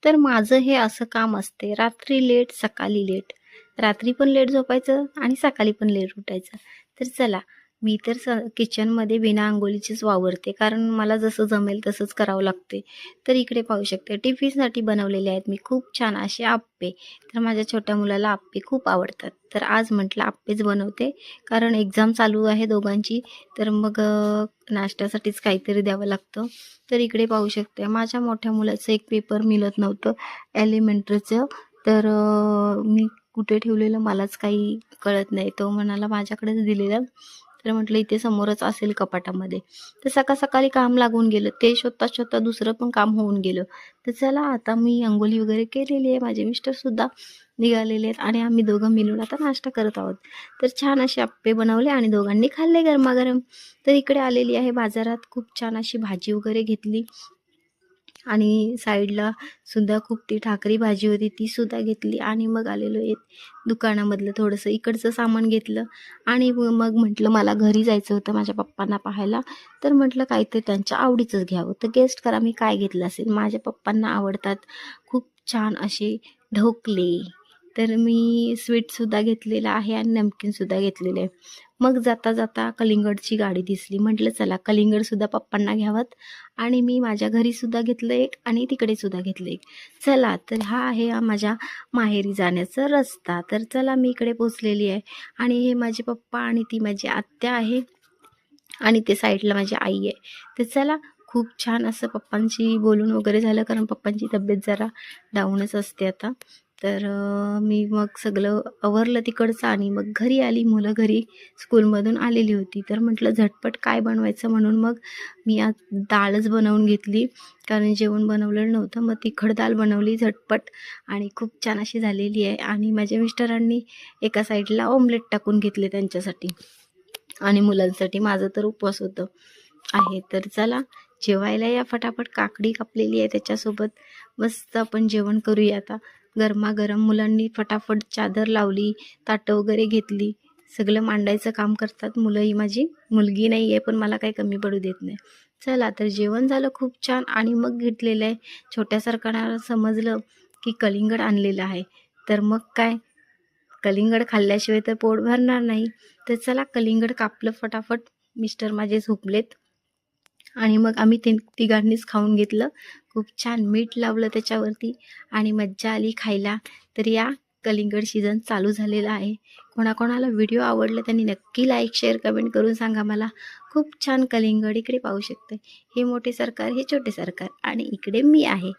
तर माझं हे असं काम असते, रात्री लेट सकाळी लेट. रात्री पण लेट झोपायचं आणि सकाळी पण लेट उठायचं. तर चला, मी तर किचनमध्ये बिना अंघोळीचीच वावरते, कारण मला जसं जमेल तसंच करावं लागते. तर इकडे पाहू शकते टिफिनसाठी बनवलेले आहेत मी खूप छान असे आप्पे. तर माझ्या छोट्या मुलाला आप्पे खूप आवडतात. तर आज म्हटलं आप्पेच बनवते, कारण एक्झाम चालू आहे दोघांची. तर मग नाश्त्यासाठीच काहीतरी द्यावं लागतं. तर इकडे पाहू शकते माझ्या मोठ्या मुलाचं एक पेपर मिळत नव्हतं एलिमेंटरीचं. तर मी कुठे ठेवलेलं मलाच काही कळत नाही. तो म्हणाला माझ्याकडेच दिलेलं. तर म्हटलं इथे समोरच असेल कपाटामध्ये. तर सकाळी काम लागून गेलं. ते शोधता दुसरं पण काम होऊन गेलं. तर चला, आता मी अंघोळी वगैरे केलेली आहे. माझे मिस्टरसुद्धा निघालेले आहेत आणि आम्ही दोघं मिळून आता नाश्ता करत आहोत. तर छान असे अप्पे बनवले आणि दोघांनी खाल्ले गरमागरम. तर इकडे आलेली आहे बाजारात, खूप छान अशी भाजी वगैरे घेतली आणि साईडला सुद्धा खूप ती ठाकरी भाजी होती ती सुद्धा घेतली आणि मग आलेलो आहे दुकानामधलं थोडंसं इकडचं सामान घेतलं आणि मग म्हटलं मला घरी जायचं होतं माझ्या पप्पांना पाहायला. तर म्हटलं काहीतरी त्यांच्या आवडीचंच घ्यावं. तर गेस्ट करा मी काय घेतलं असेल. माझ्या पप्पांना आवडतात खूप छान असे ढोकले. तर मी स्वीटसुद्धा घेतलेलं आहे आणि नमकीनसुद्धा घेतलेलं आहे. मग जाता कलिंगडची गाडी दिसली. म्हटलं चला कलिंगडसुद्धा पप्पांना घ्यावं आणि मी माझ्या घरीसुद्धा घेतलं एक आणि तिकडेसुद्धा घेतलं एक. चला, तर हा आहे माझ्या माहेरी जाण्याचा रस्ता. तर चला, मी इकडे पोचलेली आहे आणि हे माझे पप्पा आणि ती माझी आत्या आहे आणि ते साईडला माझी आई आहे. तर चला, खूप छान असं पप्पांशी बोलून वगैरे झालं, कारण पप्पांची तब्येत जरा डाऊनच असते आता. तर मी मग सगळं आवरलं तिकडचं आणि मग घरी आली. मुलं घरी स्कूलमधून आलेली होती. तर म्हटलं झटपट काय बनवायचं, म्हणून मग मी आज डाळच बनवून घेतली, कारण जेवण बनवलेलं नव्हतं. मग तिखट डाळ बनवली झटपट आणि खूप छान अशी झालेली आहे. आणि माझ्या मिस्टरांनी एका साईडला ऑमलेट टाकून घेतले त्यांच्यासाठी आणि मुलांसाठी. माझं तर उपवास होतं आहे. तर चला, जेवायला या फटाफट. काकडी कापलेली आहे त्याच्यासोबत मस्त आपण जेवण करूया आता गरमागरम. मुलांनी फटाफट चादर लावली, ताटं वगैरे घेतली. सगळं मांडायचं काम करतात मुलं. ही माझी मुलगी नाही आहे, पण मला काही कमी पडू देत नाही. चला, तर जेवण झालं खूप छान आणि मग घेतलेलं आहे. छोट्या सरकारला समजलं की कलिंगड आणलेलं आहे. तर मग काय, कलिंगड खाल्ल्याशिवाय तर पोट भरणार नाही. तर चला, कलिंगड कापलं फटाफट. मिस्टर माझे झोपलेत आणि मग आम्ही तिघांनीच खाऊन घेतलं. खूप छान मीठ लावलं त्याच्यावरती आणि मज्जा आली खायला. तर या, कलिंगड सीझन चालू झालेला आहे. कोणाकोणाला व्हिडिओ आवडला त्यांनी नक्की लाईक शेअर कमेंट करून सांगा मला. खूप छान कलिंगड इकडे पाहू शकते. हे मोठे सरकार, हे छोटे सरकार आणि इकडे मी आहे.